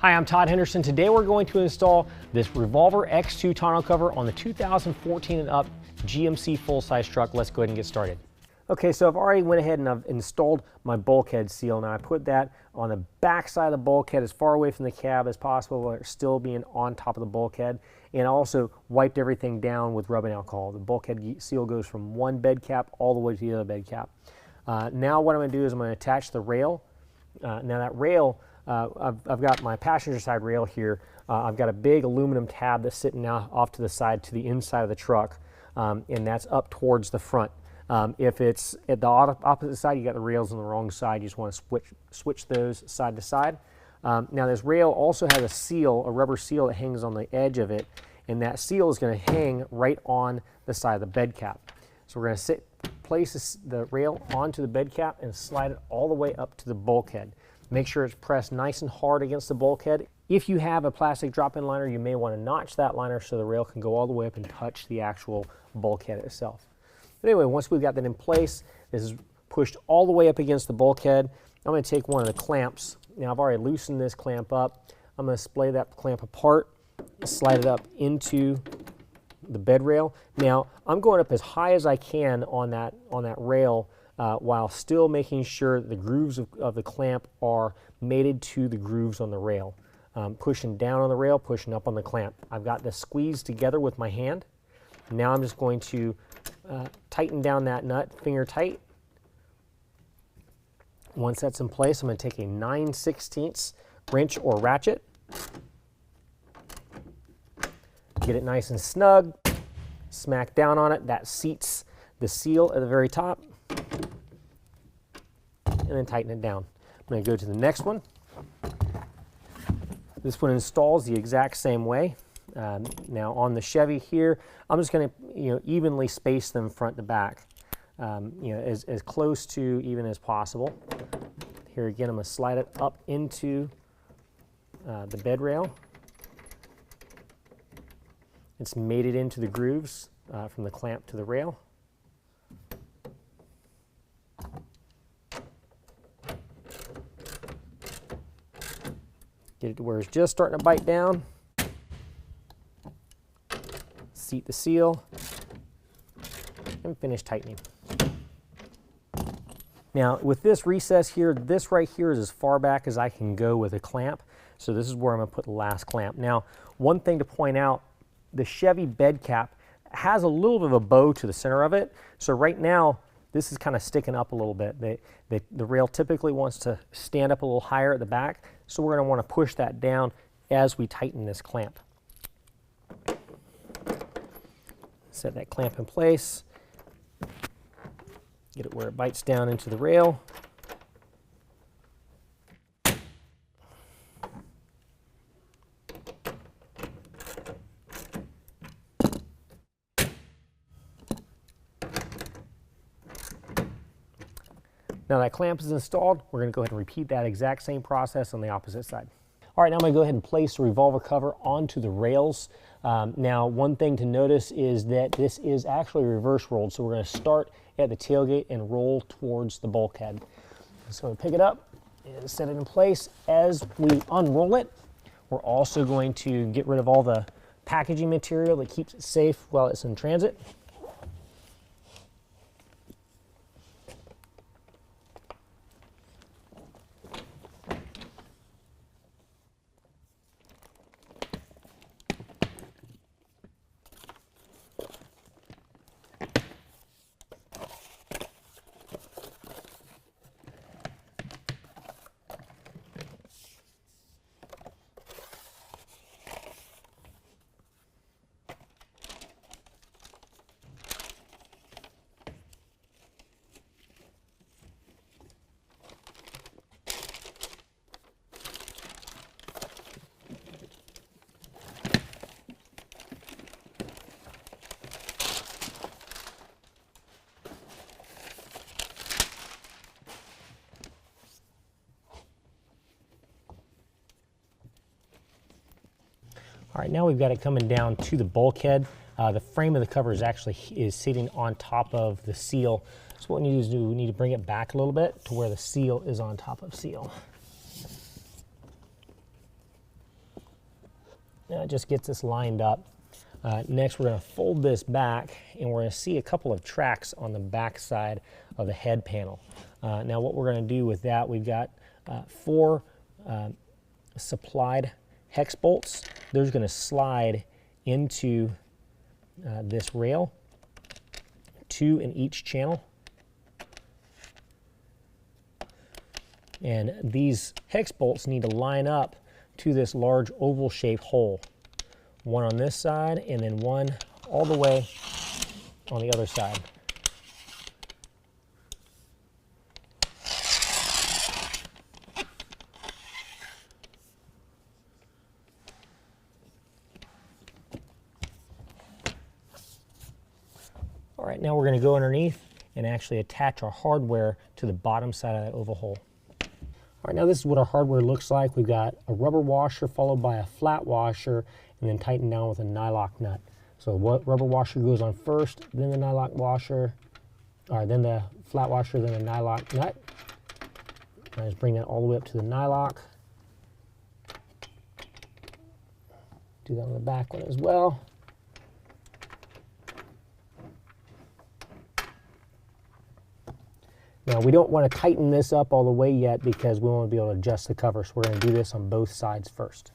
Hi, I'm Todd Henderson. Today we're going to install this Revolver X2 tonneau cover on the 2014 and up GMC full-size truck. Let's go ahead and get started. Okay, so I've already went ahead and I've installed my bulkhead seal. Now I put that on the back side of the bulkhead as far away from the cab as possible while it's still being on top of the bulkhead. And I also wiped everything down with rubbing alcohol. The bulkhead seal goes from one bed cap all the way to the other bed cap. Now what I'm going to do is I'm going to attach the rail. Now that rail, I've got my passenger side rail here. I've got a big aluminum tab that's sitting now off to the side to the inside of the truck, and that's up towards the front. If it's at the opposite side, you got the rails on the wrong side. You just want to switch those side to side. Now this rail also has a seal, a rubber seal that hangs on the edge of it, and that seal is going to hang right on the side of the bed cap. So we're going to place the rail onto the bed cap and slide it all the way up to the bulkhead. Make sure it's pressed nice and hard against the bulkhead. If you have a plastic drop-in liner, you may want to notch that liner so the rail can go all the way up and touch the actual bulkhead itself. But anyway, once we've got that in place, this is pushed all the way up against the bulkhead. I'm going to take one of the clamps. Now I've already loosened this clamp up. I'm going to splay that clamp apart, slide it up into the bed rail. Now I'm going up as high as I can on that rail while still making sure the grooves of the clamp are mated to the grooves on the rail. Pushing down on the rail, pushing up on the clamp. I've got this squeezed together with my hand. Now I'm just going to tighten down that nut, finger tight. Once that's in place, I'm going to take a 9/16 wrench or ratchet. Get it nice and snug, smack down on it. That seats the seal at the very top. And then tighten it down. I'm going to go to the next one. This one installs the exact same way. Now on the Chevy here, I'm just going to evenly space them front to back, as close to even as possible. Here again, I'm going to slide it up into the bed rail. It's mated into the grooves from the clamp to the rail. Get it to where it's just starting to bite down. Seat the seal and finish tightening. Now with this recess here, this right here is as far back as I can go with a clamp. So this is where I'm going to put the last clamp. Now one thing to point out, the Chevy bed cap has a little bit of a bow to the center of it. So right now this is kind of sticking up a little bit. The rail typically wants to stand up a little higher at the back. So we're going to want to push that down as we tighten this clamp. Set that clamp in place. Get it where it bites down into the rail. Now that clamp is installed, we're going to go ahead and repeat that exact same process on the opposite side. All right, now I'm going to go ahead and place the Revolver cover onto the rails. Now one thing to notice is that this is actually reverse rolled, so we're going to start at the tailgate and roll towards the bulkhead. So we'll pick it up and set it in place. As we unroll it, we're also going to get rid of all the packaging material that keeps it safe while it's in transit. All right, now we've got it coming down to the bulkhead. The frame of the cover is sitting on top of the seal. So what we need to do, we need to bring it back a little bit to where the seal is on top of seal. It just gets this lined up. Next, we're going to fold this back, and we're going to see a couple of tracks on the back side of the head panel. Now, what we're going to do with that, we've got 4 supplied hex bolts. Those are going to slide into this rail, 2 in each channel. And these hex bolts need to line up to this large oval shaped hole. One on this side and then one all the way on the other side. All right, now we're going to go underneath and actually attach our hardware to the bottom side of that oval hole. All right, now this is what our hardware looks like. We've got a rubber washer followed by a flat washer and then tightened down with a nylock nut. So what rubber washer goes on first, then the nylock washer, or then the flat washer, then the nylock nut. I just bring that all the way up to the nylock. Do that on the back one as well. Now we don't want to tighten this up all the way yet because we want to be able to adjust the cover, so we're going to do this on both sides first.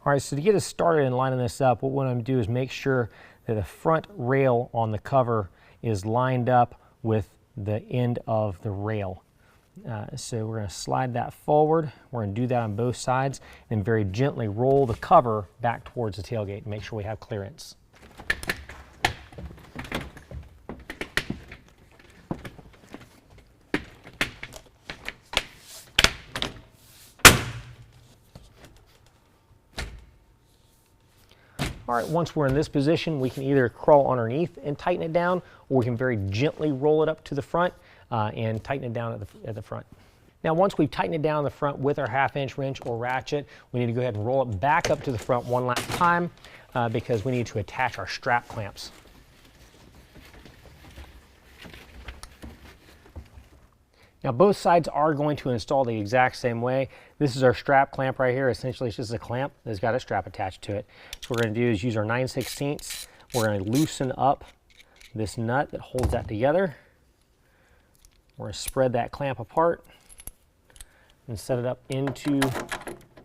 All right, so to get us started in lining this up, what we're going to do is make sure that the front rail on the cover is lined up with the end of the rail. So we're going to slide that forward. We're going to do that on both sides and very gently roll the cover back towards the tailgate and make sure we have clearance. All right, once we're in this position, we can either crawl underneath and tighten it down, or we can very gently roll it up to the front and tighten it down at the front. Now, once we've tightened it down in the front with our 1/2-inch wrench or ratchet, we need to go ahead and roll it back up to the front one last time because we need to attach our strap clamps. Now, both sides are going to install the exact same way. This is our strap clamp right here. Essentially, it's just a clamp that's got a strap attached to it. So what we're going to do is use our 9/16. We're going to loosen up this nut that holds that together. We're going to spread that clamp apart and set it up into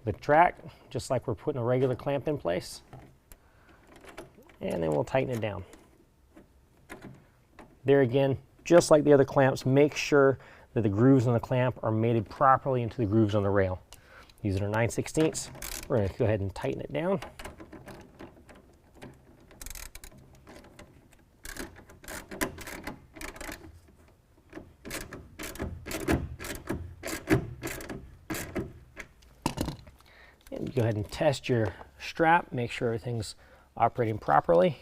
the track, just like we're putting a regular clamp in place. And then we'll tighten it down. There again, just like the other clamps, make sure that the grooves on the clamp are mated properly into the grooves on the rail. Using our 9/16, we're going to go ahead and tighten it down. And go ahead and test your strap, make sure everything's operating properly.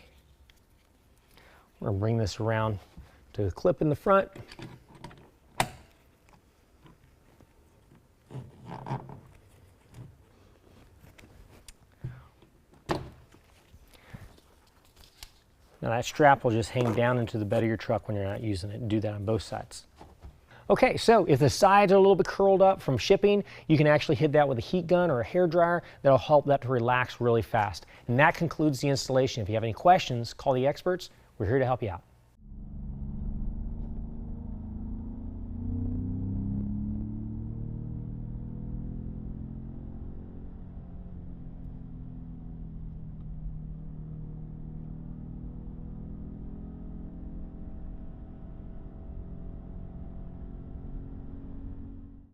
We're going to bring this around to the clip in the front. Now that strap will just hang down into the bed of your truck when you're not using it. Do that on both sides. Okay, so if the sides are a little bit curled up from shipping, you can actually hit that with a heat gun or a hair dryer. That'll help that to relax really fast. And that concludes the installation. If you have any questions, call the experts. We're here to help you out.